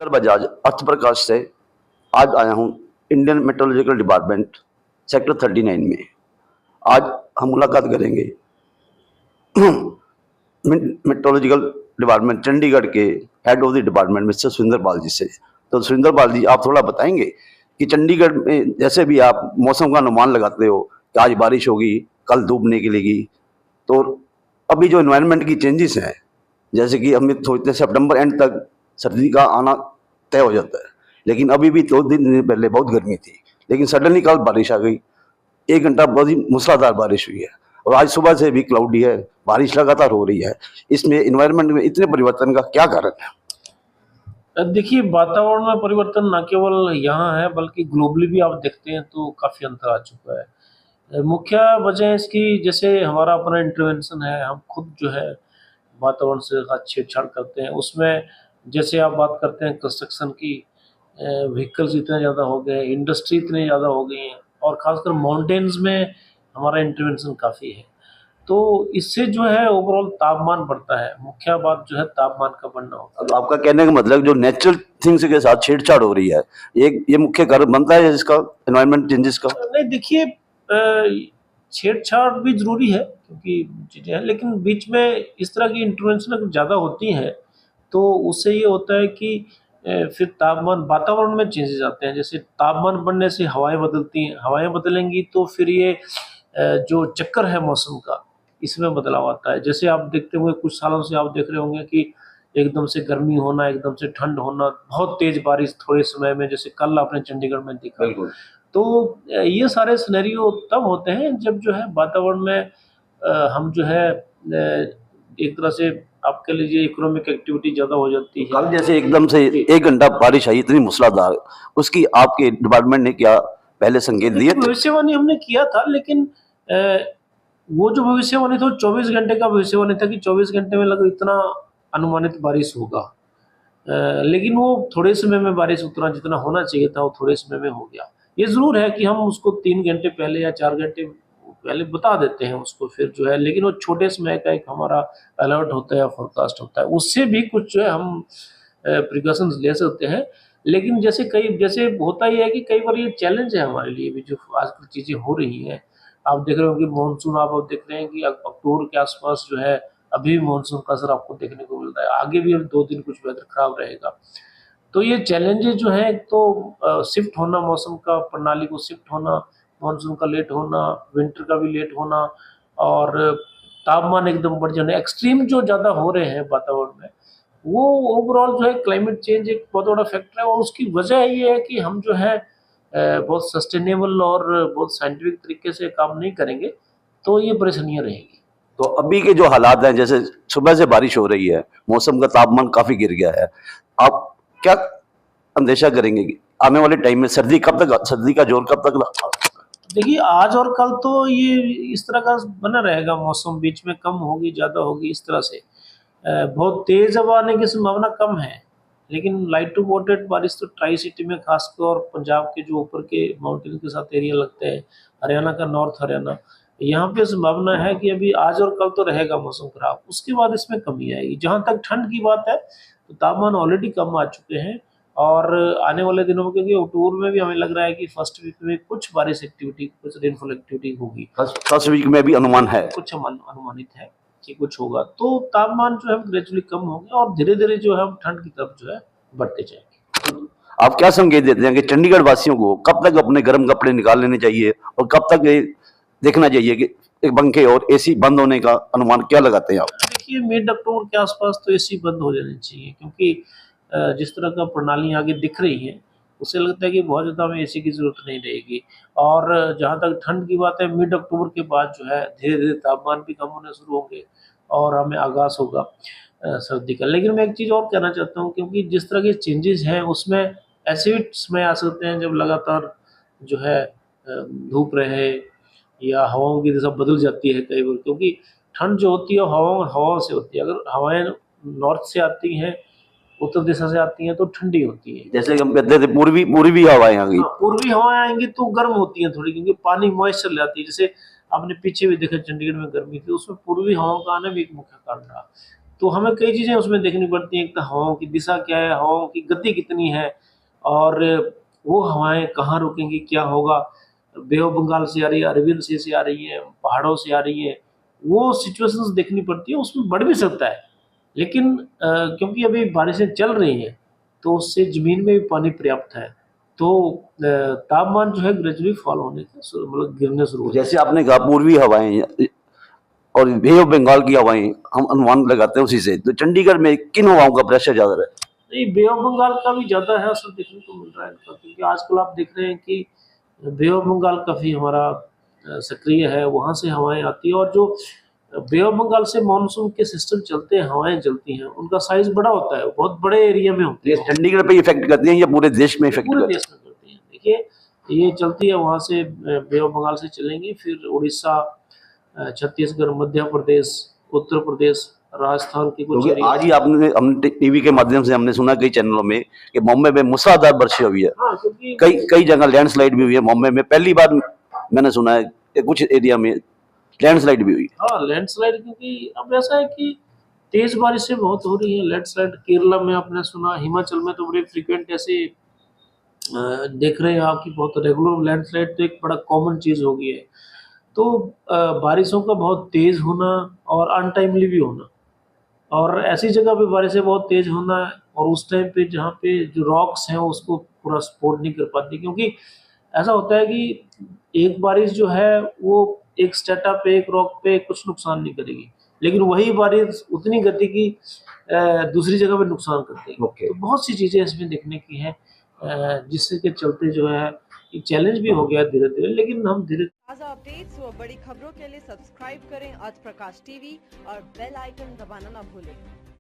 Sir Bajaj अर्थ प्रकाश से आज आया हूँ इंडियन मेट्रोलॉजिकल डिपार्टमेंट सेक्टर 39 में। आज हम मुलाकात करेंगे मेट्रोलॉजिकल डिपार्टमेंट चंडीगढ़ के head of the department mister Surendra Pal ji से। तो सुरेंद्र पाल जी, आप थोड़ा बताएंगे कि चंडीगढ़ में जैसे भी आप मौसम का अनुमान लगाते हो कि आज बारिश होगी, कल धूप निकलेगी, तो अभी जो एनवायरनमेंट की चेंजेस हैं, जैसे कि हम सोचते हैं सितंबर एंड तक सर्दी का आना तय हो जाता है, लेकिन अभी भी 2 दिन पहले बहुत गर्मी थी, लेकिन सडनली कल बारिश आ गई। 1 घंटा बहुत ही मूसलाधार बारिश हुई है और आज सुबह से भी क्लाउडी है, बारिश लगातार हो रही है। इसमें एनवायरनमेंट में इतने परिवर्तन का क्या कारण है? देखिए, वातावरण में परिवर्तन ना केवल यहाँ है बल्कि ग्लोबली भी आप देखते हैं तो काफ़ी अंतर आ चुका है। मुख्य वजह इसकी, जैसे हमारा अपना इंटरवेंशन है, हम खुद जो है वातावरण से छेड़छाड़ करते हैं। उसमें जैसे आप बात करते हैं कंस्ट्रक्शन की, व्हीकल्स इतने ज़्यादा हो गए, इंडस्ट्री इतनी ज़्यादा हो गई हैं और ख़ासकर माउंटेन्स में हमारा इंटरवेंशन काफ़ी है। तो इससे जो है ओवरऑल तापमान बढ़ता है। मुख्य बात जो है तापमान का बढ़ना होता है। अब आपका कहने का मतलब जो नेचुरल थिंग्स के साथ छेड़छाड़ हो रही है, ये मुख्य कारण बनता है इसका, एनवायरनमेंट चेंजेस का? नहीं, देखिए, छेड़छाड़ भी ज़रूरी है क्योंकि चीज़ें हैं, लेकिन बीच में इस तरह की इंटरवेंशन अगर ज़्यादा होती हैं तो उससे ये होता है कि फिर तापमान, वातावरण में चेंजेस आते हैं। जैसे तापमान बढ़ने से हवाएं बदलती हैं, हवाएं बदलेंगी तो फिर ये जो चक्कर है मौसम का, इसमें बदलाव आता है। जैसे आप देखते होंगे, कुछ सालों से आप देख रहे होंगे कि एकदम से गर्मी होना, एकदम से ठंड होना, बहुत तेज बारिश थोड़े समय में, जैसे कल आपने चंडीगढ़ में देखा। बिल्कुल। तो ये सारे सिनेरियो तब होते हैं जब जो है वातावरण में हम जो है एक तरह से आप कह लीजिए इकोनॉमिक एक्टिविटी ज़्यादा हो जाती है। कल जैसे एकदम से 1 घंटा बारिश आई इतनी मूसलाधार, उसकी आपके डिपार्टमेंट ने क्या पहले संकेत दिए थे? भविष्यवाणी हमने किया था, लेकिन वो जो भविष्यवाणी था 24 घंटे का भविष्यवाणी था कि 24 घंटे में लगभग इतना अनुमानित बारिश होगा। लेकिन वो थोड़े समय में बारिश उतना जितना होना चाहिए था वो थोड़े समय में हो गया। ये ज़रूर है कि हम उसको 3 घंटे पहले या 4 घंटे पहले बता देते हैं उसको, फिर जो है, लेकिन वो छोटे समय का एक हमारा अलर्ट होता है या फोरकास्ट होता है, उससे भी कुछ जो है हम प्रिकॉशंस ले सकते हैं। लेकिन जैसे होता ही है कि कई बार ये चैलेंज है हमारे लिए भी, जो आजकल चीज़ें हो रही हैं। आप देख रहे हो कि मानसून, आप अब देख रहे हैं कि अक्टूबर के आसपास जो है अभी मानसून का असर आपको देखने को मिल रहा है। आगे भी अब 2 दिन कुछ वेदर खराब रहेगा। तो ये चैलेंजेस जो हैं, एक तो शिफ्ट होना, मौसम का प्रणाली को शिफ्ट होना, मानसून का लेट होना, विंटर का भी लेट होना, और तापमान एकदम बढ़ जाना, एक्सट्रीम जो ज़्यादा हो रहे हैं वातावरण में, वो ओवरऑल जो है क्लाइमेट चेंज एक बहुत बड़ा फैक्टर है। और उसकी वजह ये है कि हम जो है बहुत सस्टेनेबल और बहुत साइंटिफिक तरीके से काम नहीं करेंगे, तो ये परेशानियाँ रहेंगी। तो अभी के जो हालात हैं, जैसे सुबह से बारिश हो रही है, मौसम का तापमान काफी गिर गया है, आप क्या अंदेशा करेंगे कि आने वाले टाइम में सर्दी का जोर कब तक देखिए, आज और कल तो ये इस तरह का बना रहेगा मौसम, बीच में कम होगी, ज़्यादा होगी, इस तरह से। बहुत तेज़ हवा आने की संभावना कम है, लेकिन लाइट टू मॉडरेट बारिश तो ट्राई सिटी में खासकर, और पंजाब के जो ऊपर के माउंटेन के साथ एरिया लगते हैं, हरियाणा का, नॉर्थ हरियाणा, यहाँ पे संभावना है कि अभी आज और कल तो रहेगा मौसम खराब, उसके बाद इसमें कमी आएगी। जहाँ तक ठंड की बात है तो तापमान ऑलरेडी कम आ चुके हैं, और आने वाले दिनों में, क्योंकि अक्टूबर में भी हमें लग रहा है कि फर्स्ट वीक में कुछ बारिश एक्टिविटी, कुछ रेनफॉल एक्टिविटी होगी। फर्स्ट वीक में भी अनुमान है? कुछ अनुमानित है कि कुछ होगा, तो तापमान जो है ग्रेजुअली कम होंगे और धीरे धीरे जो है हम ठंड की तरफ जो है बढ़ते जाएंगे। आप क्या संकेत देते हैं कि चंडीगढ़ वासियों को कब तक अपने गर्म कपड़े निकाल लेने चाहिए और कब तक ये देखना चाहिए कि एक पंखे और एसी बंद होने का अनुमान क्या लगाते हैं आप? देखिए, मिड अक्टूबर के आसपास तो एसी बंद हो जानी चाहिए, क्योंकि जिस तरह का प्रणाली आगे दिख रही है, उससे लगता है कि बहुत ज़्यादा हमें एसी की ज़रूरत नहीं रहेगी। और जहाँ तक ठंड की बात है, मिड अक्टूबर के बाद जो है धीरे धीरे तापमान भी कम होने शुरू होंगे और हमें आगाज़ होगा सर्दी का। लेकिन मैं एक चीज़ और कहना चाहता हूँ, क्योंकि जिस तरह के चेंजेस हैं उसमें ऐसे भी समय आ सकते हैं जब लगातार जो है धूप रहे या हवाओं की दिशा बदल जाती है कई बार, क्योंकि ठंड जो होती है हवाओं से होती है। अगर हवाएं नॉर्थ से आती हैं, उत्तर दिशा से आती हैं, तो ठंडी होती है। जैसे कि हम कहते थे पूर्वी हवाएं आ गई। हाँ, पूर्वी हवाएं आएंगी तो गर्म होती हैं थोड़ी, क्योंकि पानी मॉइस्चर ले आती है। जैसे आपने पीछे भी देखा चंडीगढ़ में गर्मी थी, उसमें पूर्वी हवाओं का आना भी एक मुख्य कारण रहा। तो हमें कई चीज़ें उसमें देखनी पड़ती हैं। एक तो हवाओं की दिशा क्या है, हवाओं की गति कितनी है, और वो हवाएं कहाँ रुकेंगी, क्या होगा, बे ऑफ बंगाल से आ रही है, अरबियन सी से आ रही है, पहाड़ों से आ रही है, वो सिचुएशंस देखनी पड़ती है। उसमें बढ़ भी सकता है, लेकिन क्योंकि अभी बारिशें चल रही हैं तो उससे ज़मीन में भी पानी पर्याप्त है, तो तापमान जो है ग्रेजुअली फॉल होने का मतलब गिरने शुरू हो जैसे आपने कहा पूर्वी हवाएं और बे ऑफ बंगाल की हवाएं हम अनुमान लगाते हैं उसी से, तो चंडीगढ़ में किन हवाओं का प्रेशर ज्यादा है? नहीं, बे ऑफ बंगाल का भी ज़्यादा है असर देखने को मिल रहा है इनका, क्योंकि आजकल आप देख रहे हैं कि बे ऑफ बंगाल काफ़ी हमारा सक्रिय है, वहाँ से हवाएं आती हैं, और जो बे ऑफ बंगाल से मानसून के सिस्टम चलते हैं, हवाएं चलती हैं, उनका साइज बड़ा होता है, बहुत बड़े एरिया में होती ये है, चंडीगढ़ पे इफेक्ट करती हैं या पूरे देश में इफेक्ट पूरे करती देश में करती हैं। देखिए ये चलती है वहाँ से, बे ऑफ बंगाल से चलेंगी, फिर उड़ीसा, छत्तीसगढ़, मध्य प्रदेश, उत्तर प्रदेश, राजस्थान की कुछ क्योंकि एरिया। आज ही आपने हमने टीवी के माध्यम से हमने सुना कई चैनलों में कि बॉम्बे में मूसलाधार बारिश हुई है, हाँ, क्योंकि कई कई जगह लैंडस्लाइड भी हुई है। बॉम्बे में पहली बार मैंने सुना है कि कुछ एरिया में लैंडस्लाइड भी हुई। हाँ, लैंडस्लाइड, क्योंकि अब ऐसा है कि तेज बारिशें बहुत हो रही है। लैंडस्लाइड केरला में आपने सुना, हिमाचल में तो बड़े फ्रीक्वेंट ऐसे देख रहे हैं आप कि बहुत रेगुलर लैंडस्लाइड तो एक बड़ा कॉमन चीज़ हो गई है। तो बारिशों का बहुत तेज़ होना और अनटाइमली भी होना, और ऐसी जगह पे बारिशें बहुत तेज़ होना, और उस टाइम पे जहाँ पे जो रॉक्स हैं उसको पूरा सपोर्ट नहीं कर पाती, क्योंकि ऐसा होता है कि एक बारिश जो है वो एक स्ट्रेटा पे, एक रॉक पे कुछ नुकसान नहीं करेगी, लेकिन वही बारिश उतनी गति की दूसरी जगह पे नुकसान कर देगी। ओके। तो बहुत सी चीज़ें इसमें देखने की हैं, जिससे के चलते जो है ये चैलेंज भी हो गया धीरे-धीरे, लेकिन हम धीरे ताज़ा अपडेट्स व बड़ी खबरों के लिए सब्सक्राइब करें आज प्रकाश टीवी और बेल आइकन दबाना ना भूलें।